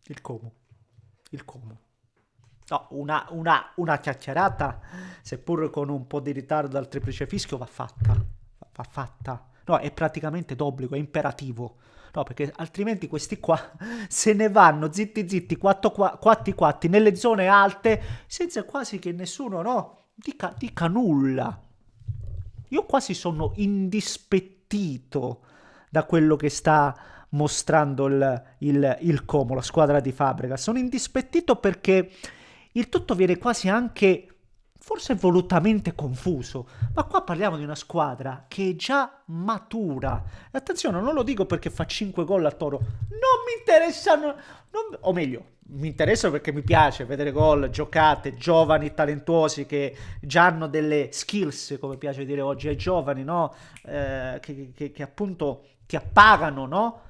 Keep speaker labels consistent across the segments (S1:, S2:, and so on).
S1: Il Como. Il Como. No, una chiacchierata, seppur con un po' di ritardo dal triplice fischio, va fatta. Va fatta. No, è praticamente d'obbligo, è imperativo. No, perché altrimenti questi qua se ne vanno zitti zitti, quatti quatti, nelle zone alte, senza quasi che nessuno, no, dica nulla. Io quasi sono indispettito da quello che sta mostrando il Como, la squadra di Fabregas. Sono indispettito perché il tutto viene quasi anche, forse volutamente confuso. Ma qua parliamo di una squadra che è già matura. E attenzione, non lo dico perché fa 5 gol a Toro. Non mi interessano, o meglio, mi interessa perché mi piace vedere gol, giocate, giovani, talentuosi che già hanno delle skills, come piace dire oggi ai giovani, no? Che appunto ti appagano, no?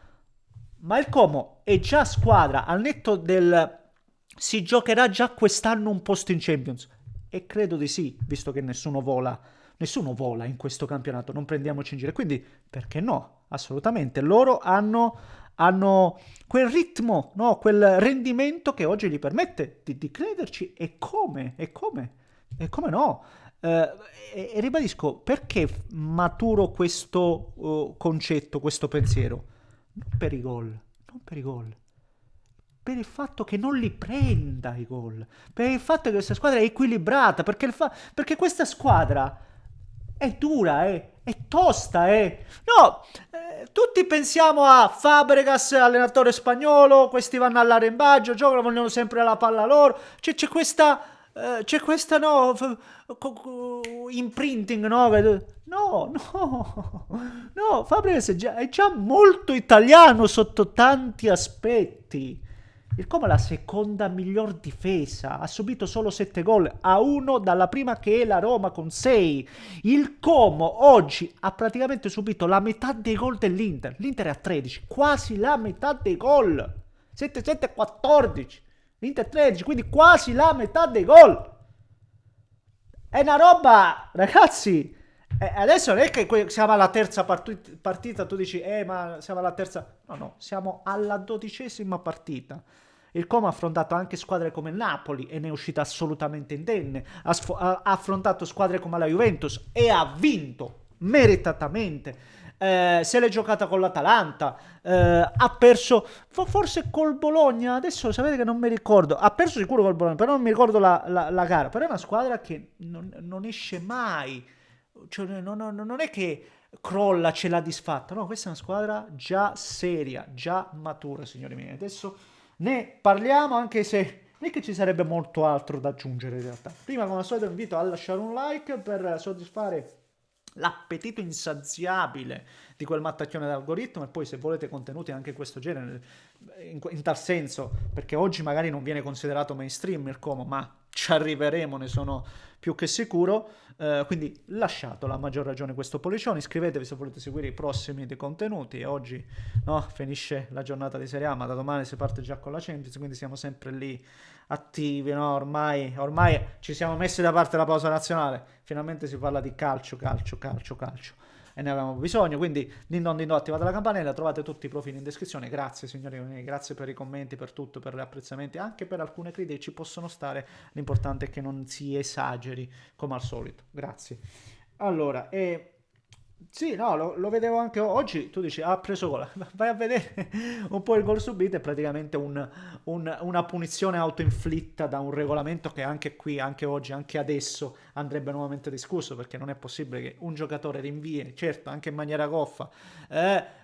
S1: Ma il Como è già squadra, al netto del... si giocherà già quest'anno un posto in Champions. E credo di sì, visto che nessuno vola in questo campionato, non prendiamoci in giro. Quindi, perché no? Assolutamente. Loro hanno quel ritmo, no? Quel rendimento che oggi gli permette di crederci. E come no? Eh, e ribadisco, perché maturo questo concetto, questo pensiero? Non per i gol, non per i gol, per il fatto che non li prenda i gol, per il fatto che questa squadra è equilibrata, perché questa squadra è dura, è tosta, è... No, tutti pensiamo a Fabregas, allenatore spagnolo, questi vanno all'arrembaggio, giocano, vogliono sempre la palla loro, c'è questa, no, imprinting, no? No, no, no, Fabregas è già molto italiano sotto tanti aspetti. Il Como è la seconda miglior difesa, ha subito solo 7 gol a 1 dalla prima che è la Roma con 6. Il Como oggi ha praticamente subito la metà dei gol dell'Inter. L'Inter è a 13, quasi la metà dei gol. 7, 7, 14. L'Inter 13, quindi quasi la metà dei gol. È una roba, ragazzi. Adesso non è che siamo alla terza partita, tu dici, ma siamo alla terza. No, no, siamo alla 12ª partita. Il Como ha affrontato anche squadre come il Napoli e ne è uscita assolutamente indenne. Ha affrontato squadre come la Juventus e ha vinto meritatamente. Se l'è giocata con l'Atalanta, ha perso forse col Bologna. Adesso sapete che non mi ricordo. Ha perso sicuro col Bologna, però non mi ricordo la gara. Però è una squadra che non esce mai, cioè, non è che crolla, ce l'ha disfatta. No, questa è una squadra già seria, già matura, signori miei. Adesso ne parliamo, anche se non è che ci sarebbe molto altro da aggiungere in realtà. Prima, come al solito, invito a lasciare un like per soddisfare l'appetito insaziabile di quel mattacchione d'algoritmo, e poi se volete contenuti anche in questo genere, in tal senso, perché oggi magari non viene considerato mainstream il Como, ma ci arriveremo, ne sono più che sicuro. Quindi lasciatelo a maggior ragione questo pollicione, iscrivetevi se volete seguire i prossimi dei contenuti. E oggi, no, finisce la giornata di Serie A, ma da domani si parte già con la Champions, quindi siamo sempre lì attivi, no? Ormai ci siamo messi da parte la pausa nazionale, finalmente si parla di calcio, calcio, calcio, calcio, e ne avevamo bisogno. Quindi din don, attivate la campanella, trovate tutti i profili in descrizione. Grazie signori miei, grazie per i commenti, per tutto, per gli apprezzamenti, anche per alcune critiche ci possono stare, l'importante è che non si esageri come al solito. Grazie. Allora, sì, no, lo vedevo anche oggi. Tu dici, ha preso gol. Vai a vedere un po' il gol subito. È praticamente una punizione autoinflitta da un regolamento che anche qui, anche oggi, anche adesso andrebbe nuovamente discusso. Perché non è possibile che un giocatore rinvii, certo, anche in maniera goffa,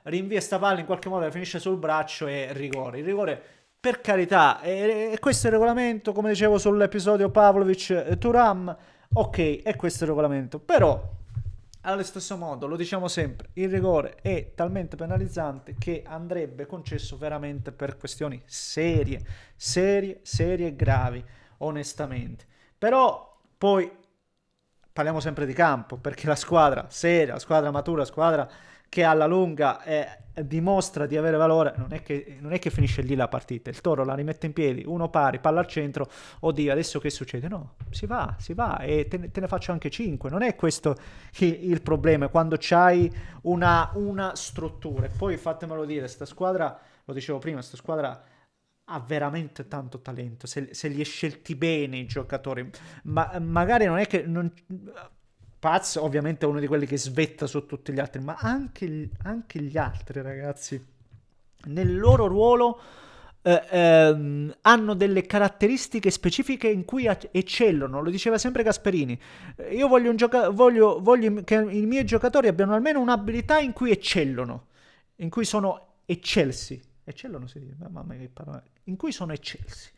S1: rinvia sta palla in qualche modo, finisce sul braccio e rigore. Il rigore, per carità, e questo è il regolamento, come dicevo sull'episodio Pavlovic-Turam. Ok, è questo il regolamento, però allo stesso modo, lo diciamo sempre, il rigore è talmente penalizzante che andrebbe concesso veramente per questioni serie, serie, serie e gravi, onestamente. Però poi parliamo sempre di campo, perché la squadra seria, la squadra matura, la squadra che alla lunga dimostra di avere valore, non è che finisce lì la partita. Il Toro la rimette in piedi, uno pari, palla al centro, oddio, adesso che succede? No, si va e te ne faccio anche 5. Non è questo il problema, quando c'hai una struttura. E poi fatemelo dire, sta squadra, lo dicevo prima, sta squadra ha veramente tanto talento, se li è scelti bene i giocatori, ma magari non è che... Paz ovviamente è uno di quelli che svetta su tutti gli altri, ma anche gli altri ragazzi, nel loro ruolo hanno delle caratteristiche specifiche in cui eccellono, lo diceva sempre Gasperini. Io voglio, voglio che i miei giocatori abbiano almeno un'abilità in cui eccellono, in cui sono eccelsi. Eccellono si dice, mamma mia che parola. In cui sono eccelsi.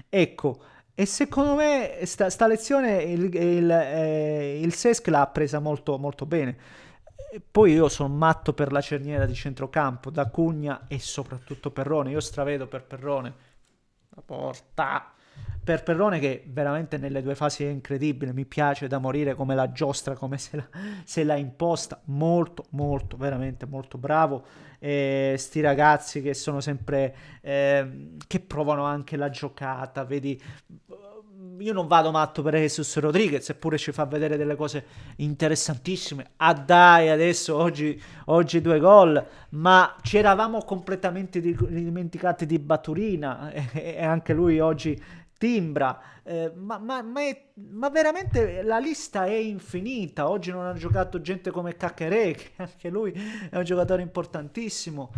S1: Ecco, e secondo me sta lezione il Cesc l'ha presa molto, molto bene. E poi io sono matto per la cerniera di centrocampo, da Cugna e soprattutto Perrone. Io stravedo per Perrone. La porta. Per Perrone che veramente nelle due fasi è incredibile, mi piace da morire come la giostra, come se l'ha imposta, molto molto, veramente molto bravo. Sti ragazzi che sono sempre, che provano anche la giocata, vedi, io non vado matto per Jesus Rodriguez, eppure ci fa vedere delle cose interessantissime. Ah dai, adesso oggi due gol, ma ci eravamo completamente dimenticati di Baturina e anche lui oggi timbra. Ma veramente la lista è infinita. Oggi non ha giocato gente come Caccherè, che anche lui è un giocatore importantissimo.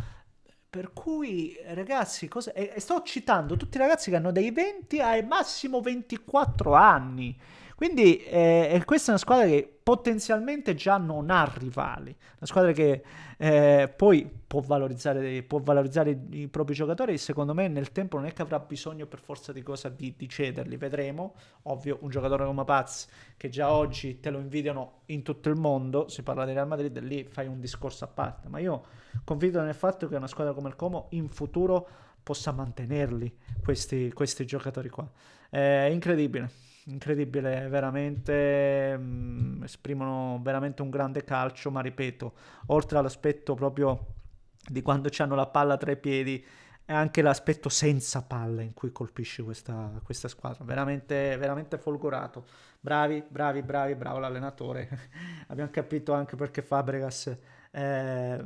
S1: Per cui, ragazzi, e sto citando tutti i ragazzi che hanno dai 20 ai massimo 24 anni. Quindi questa è una squadra che potenzialmente già non ha rivali. Una squadra che poi può valorizzare i propri giocatori. Secondo me nel tempo non è che avrà bisogno per forza di cosa di cederli. Vedremo. Ovvio, un giocatore come Paz, che già oggi te lo invidiano in tutto il mondo, si parla di Real Madrid, lì fai un discorso a parte. Ma io confido nel fatto che una squadra come il Como in futuro possa mantenerli questi giocatori qua. È incredibile, incredibile, veramente esprimono veramente un grande calcio, ma ripeto, oltre all'aspetto proprio di quando hanno la palla tra i piedi, è anche l'aspetto senza palla in cui colpisci questa squadra, veramente, veramente folgorato. Bravi, bravi, bravi, bravo l'allenatore. Abbiamo capito anche perché Fabregas eh,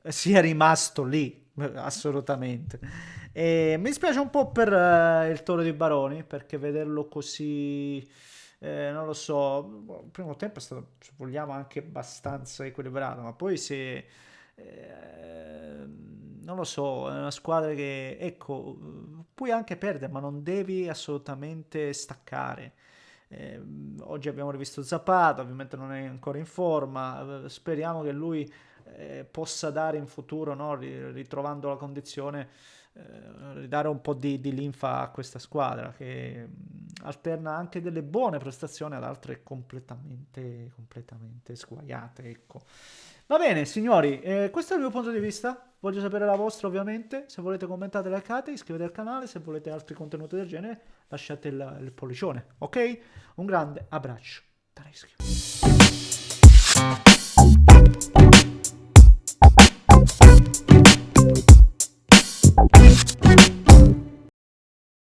S1: sia rimasto lì, assolutamente. E mi dispiace un po' per il Toro di Baroni, perché vederlo così, non lo so, il primo tempo è stato, se vogliamo, anche abbastanza equilibrato, ma poi se... non lo so, è una squadra che, ecco, puoi anche perdere, ma non devi assolutamente staccare. Oggi abbiamo rivisto Zapata, ovviamente non è ancora in forma, speriamo che lui possa dare in futuro, no, ritrovando la condizione, ridare un po' di linfa a questa squadra che alterna anche delle buone prestazioni ad altre completamente sguaiate, ecco. Va bene, signori, questo è il mio punto di vista. Voglio sapere la vostra, ovviamente. Se volete commentate, likate, iscrivetevi al canale. Se volete altri contenuti del genere, lasciate il pollicione, ok? Un grande abbraccio da Rescue.